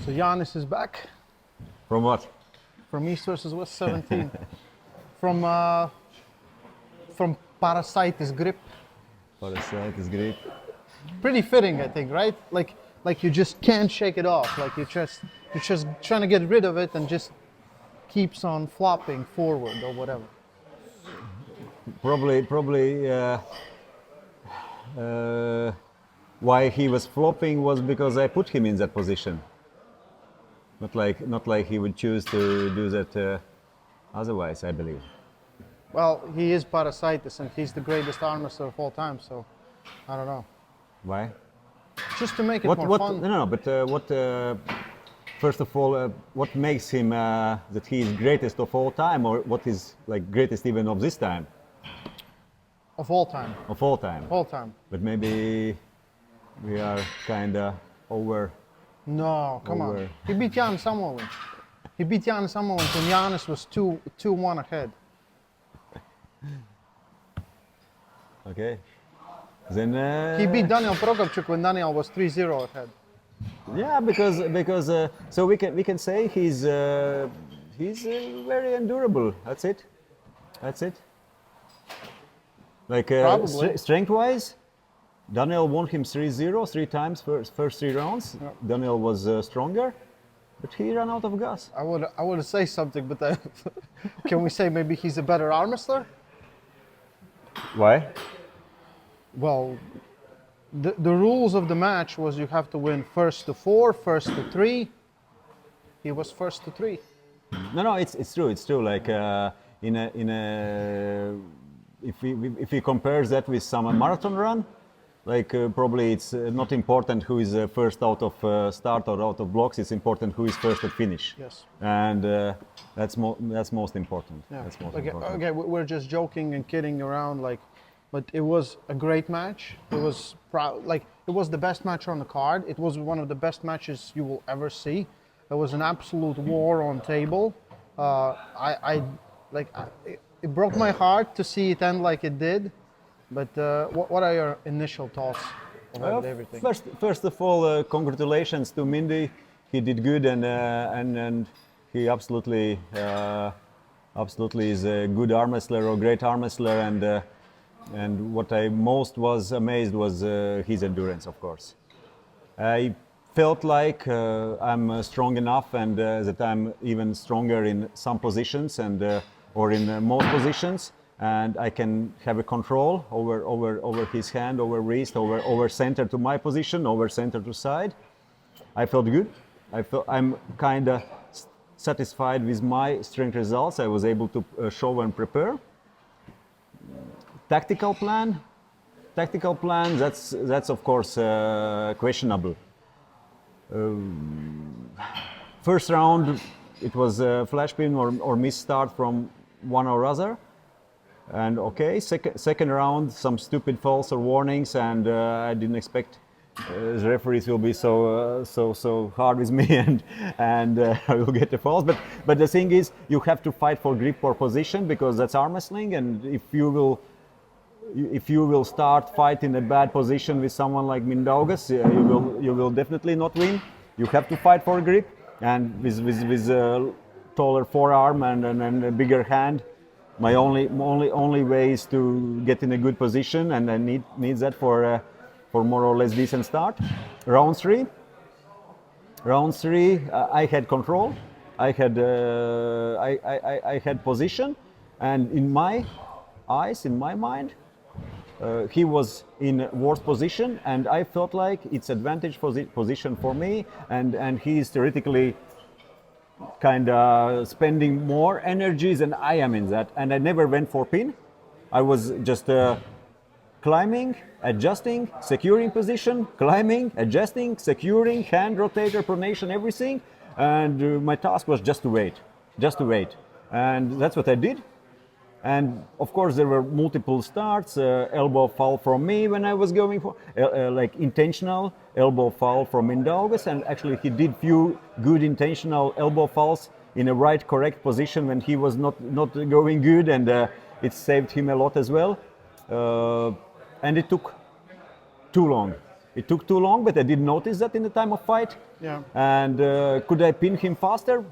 So Janis is back From what? from East versus West 17. from Tarasaitis grip. Tarasaitis grip. Pretty fitting, I think, right? Like you just can't shake it off. Like you're just trying to get rid of it and just keeps on flopping forward or whatever. Probably why he was flopping was because I put him in that position. Not like he would choose to do that otherwise, I believe. Well, he is Tarasaitis and he's the greatest arm wrestler of all time, so I don't know. Why? Just to make it more fun. No, but what? First of all, what makes him that he is greatest of all time, or what is like greatest even of this time? Of all time. Of all time. All time. But maybe we are kinda over. No, come on. He beat Janis Amolins. He beat Janis Amolins when Janis was 2-1 ahead. Okay. Then He beat Daniel Prokopchuk when Daniel was 3-0 ahead. yeah, because so we can say he's very endurable. That's it. That's it. Like Probably. strength-wise, Daniel won him 3-0 three times first 3 rounds. Yeah. Daniel was stronger, but he ran out of gas. I would say something, but can we say maybe he's a better arm wrestler? Why? Well, the rules of the match was you have to win first to 4, first to 3. He was first to 3. No, it's true. It's true. Like if we compare that with some marathon run, like probably it's not important who is first out of start or out of blocks. It's important who is first at finish. Yes. And that's most important. Yeah. That's most Okay, important. okay, we're just joking and kidding around, like, but it was a great match. It was it was the best match on the card. It was one of the best matches you will ever see. It was an absolute war on table. It broke my heart to see it end like it did. But what are your initial thoughts about everything? First of all, congratulations to Mindy. He did good, and he absolutely is a good arm wrestler or great arm wrestler. And what I most was amazed was his endurance, of course. I felt like I'm strong enough, and that I'm even stronger in some positions or in most positions. And I can have a control over his hand, over wrist, over center to my position, over center to side. I felt good. I'm kind of satisfied with my strength results. I was able to show and prepare. Tactical plan. That's of course questionable. First round, it was a flash pin or miss start from one or other. And okay, second round, some stupid falls or warnings, and I didn't expect the referees will be so hard with me, and I will get the falls. But the thing is, you have to fight for grip or position because that's arm wrestling, and if you will start fight in a bad position with someone like Mindaugas, you will definitely not win. You have to fight for grip, and with a taller forearm and a bigger hand. My only way is to get in a good position, and I need that for more or less decent start. Round three, I had control, I had position, and in my eyes, in my mind, he was in worse position, and I felt like it's advantage position for me, and he is theoretically kind of spending more energy than I am in that, and I never went for pin. I was just climbing, adjusting, securing position, climbing, adjusting, securing, hand rotator, pronation, everything, and my task was just to wait, and that's what I did. And of course there were multiple starts, elbow foul from me when I was going for like intentional elbow foul from Mindaugas, and actually he did few good intentional elbow fouls in a right correct position when he was not going good, and it saved him a lot as well. And it took too long. It took too long, but I didn't notice that in the time of fight. Yeah. And could I pin him faster?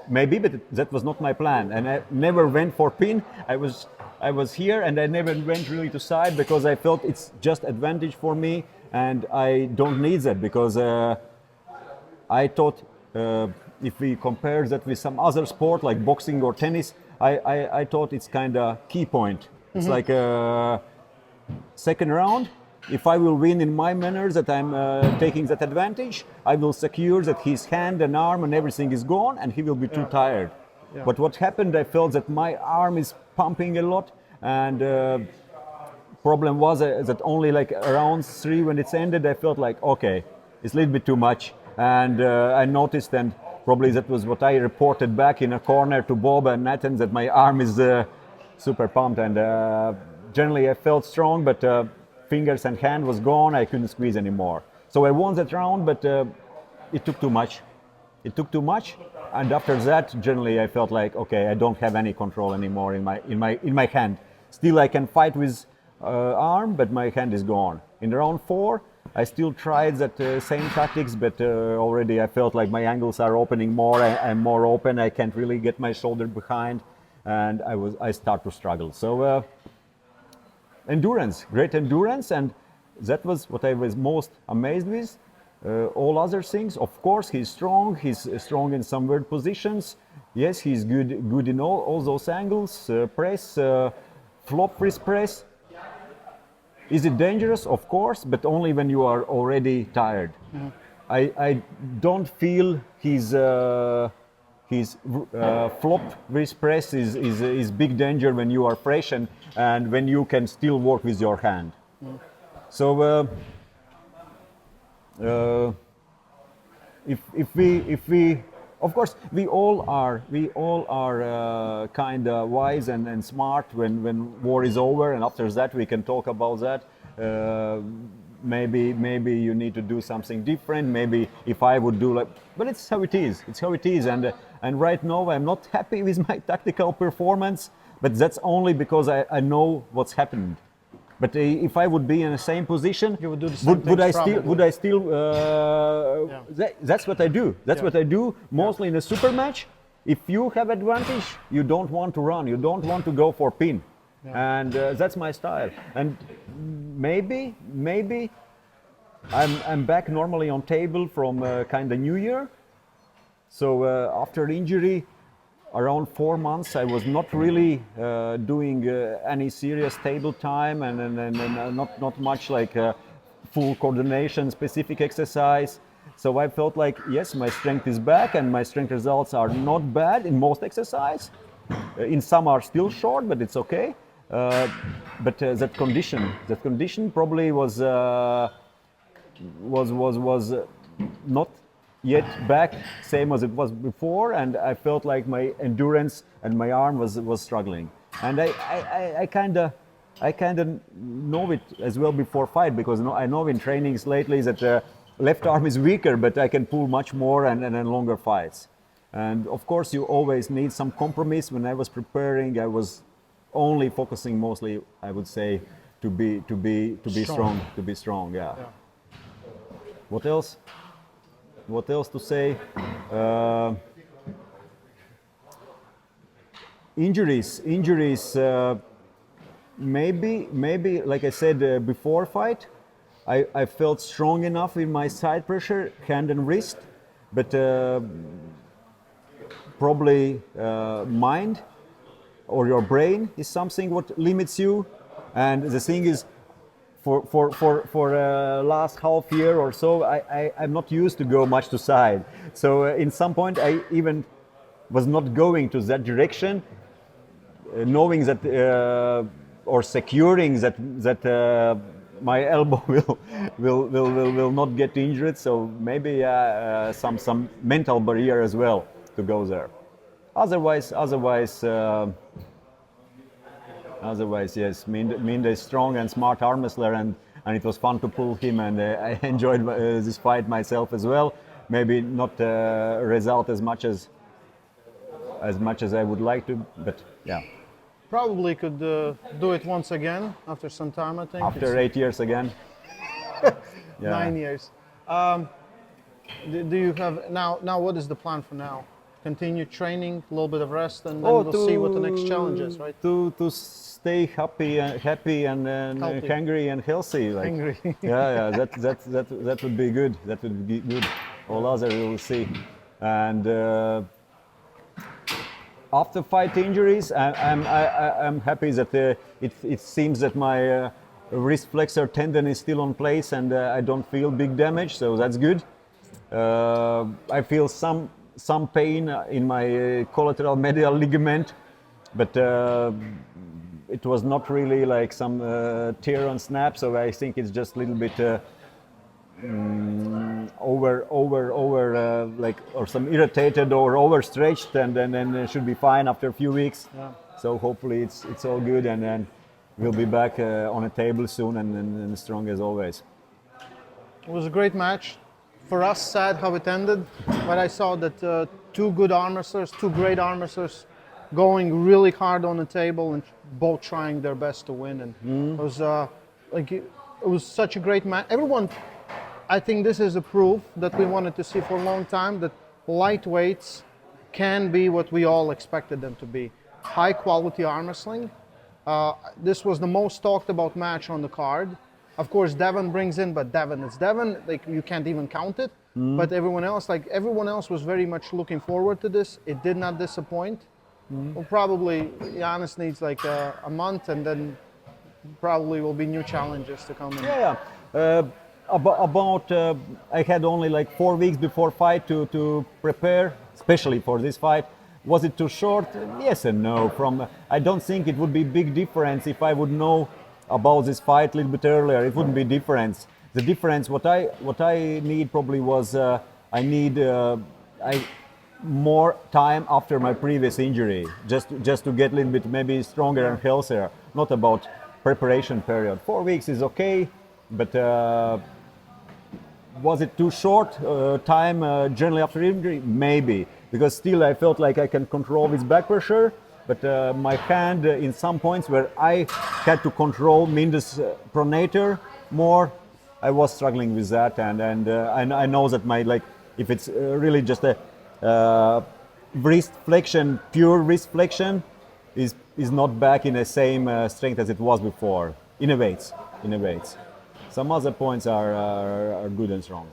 Maybe, but that was not my plan. And I never went for pin. I was here, and I never went really to side because I felt it's just advantage for me, and I don't need that because I thought if we compare that with some other sport like boxing or tennis, I thought it's kind of key point. It's like a second round. If I will win in my manner that I'm taking that advantage, I will secure that his hand and arm and everything is gone and he will be too tired. Yeah. But what happened, I felt that my arm is pumping a lot, and problem was that only like around 3 when it's ended, I felt like, okay, it's a little bit too much. And I noticed, and probably that was what I reported back in a corner to Bob and Nathan, that my arm is super pumped, and generally I felt strong, but fingers and hand was gone. I couldn't squeeze anymore. So I won that round, but it took too much. It took too much, and after that, generally I felt like, okay, I don't have any control anymore in my hand. Still, I can fight with arm, but my hand is gone. In round 4, I still tried that same tactics, but already I felt like my angles are opening more. I'm more open. I can't really get my shoulder behind, and I start to struggle. So. Endurance, great endurance, and that was what I was most amazed with. All other things, of course, he's strong in some weird positions. Yes, he's good in all those angles, press, flop wrist press. Is it dangerous? Of course, but only when you are already tired. Mm-hmm. I don't feel his flop wrist press is big danger when you are fresh and when you can still work with your hand. Mm. So if we of course we all are kind of wise and smart when war is over, and after that we can talk about that. Maybe you need to do something different. Maybe if I would do like, but it's how it is. It's how it is, and right now I'm not happy with my tactical performance. But that's only because I know what's happened. But if I would be in the same position, you would do the same would I still? That's what I do. That's what I do mostly in a super match. If you have advantage, you don't want to run. You don't want to go for pin. Yeah. And that's my style. And maybe I'm back normally on table from kind of New Year. So after injury, around 4 months, I was not really doing any serious table time and not much like full coordination, specific exercise. So I felt like, yes, my strength is back and my strength results are not bad in most exercise. In some are still short, but it's okay. But that condition probably was not yet back same as it was before, and I felt like my endurance and my arm was struggling. And I kind of know it as well before fight, because I know in trainings lately that left arm is weaker, but I can pull much more and longer fights. And of course, you always need some compromise. When I was preparing, I was only focusing mostly, I would say, to be strong. Yeah. What else? What else to say? Injuries. Maybe like I said before fight, I felt strong enough in my side pressure, hand and wrist, but probably mind or your brain is something what limits you. And the thing is, for last half year or so, I'm not used to go much to side. So in some point I even was not going to that direction, knowing that or securing that my elbow will not get injured. So maybe some mental barrier as well to go there. Otherwise, yes, Minda is strong and smart arm wrestler, and it was fun to pull him, and I enjoyed this fight myself as well. Maybe not result as much as I would like to, but yeah. Probably could do it once again after some time, I think. After 8 years again. Yeah. 9 years. Do you have now? What is the plan for now? Continue training, a little bit of rest, and then we'll see what the next challenge is, right? To stay happy and Healthy. hungry and healthy. Like, Hungry. yeah, that would be good. That would be good. All other we will see. And after fight injuries, I'm happy that it seems that my wrist flexor tendon is still on place and I don't feel big damage, so that's good. I feel some pain in my collateral medial ligament, but it was not really like some tear and snap, so I think it's just a little bit like, or some irritated or overstretched, and then it should be fine after a few weeks. Yeah. So hopefully it's all good, and then we'll be back on a table soon and strong as always. It was a great match. For us, sad how it ended, but I saw that two good arm wrestlers, two great arm wrestlers, going really hard on the table and both trying their best to win. And it was it was such a great match. Everyone, I think this is a proof that we wanted to see for a long time, that lightweights can be what we all expected them to be. High quality arm wrestling. This was the most talked about match on the card. Of course, Devon brings in, but Devon, it's Devon. Like, you can't even count it. But everyone else was very much looking forward to this. It did not disappoint. Well, probably Janis needs like a month, and then probably will be new challenges to come in. Yeah. I had only like 4 weeks before fight to prepare, especially for this fight. Was it too short? Yes and no. I don't think it would be big difference if I would know about this fight a little bit earlier. It wouldn't be difference. The difference, what I need probably was I need more time after my previous injury, just to get a little bit maybe stronger and healthier. Not about preparation period. 4 weeks is okay, but was it too short time generally after injury? Maybe, because still I felt like I can control this back pressure. But my hand in some points where I had to control Mindaugas pronator more, I was struggling with that, and I know that if it's really just a wrist flexion, pure wrist flexion, is not back in the same strength as it was before. Innovates. Some other points are good and strong.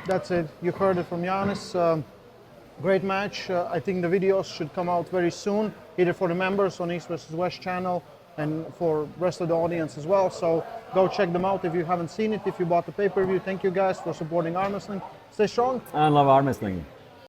That's it. You heard it from Janis. Great match. I think the videos should come out very soon, either for the members on East vs. West channel and for rest of the audience as well. So go check them out if you haven't seen it. If you bought the pay-per-view, thank you guys for supporting arm wrestling. Stay strong. I love arm wrestling.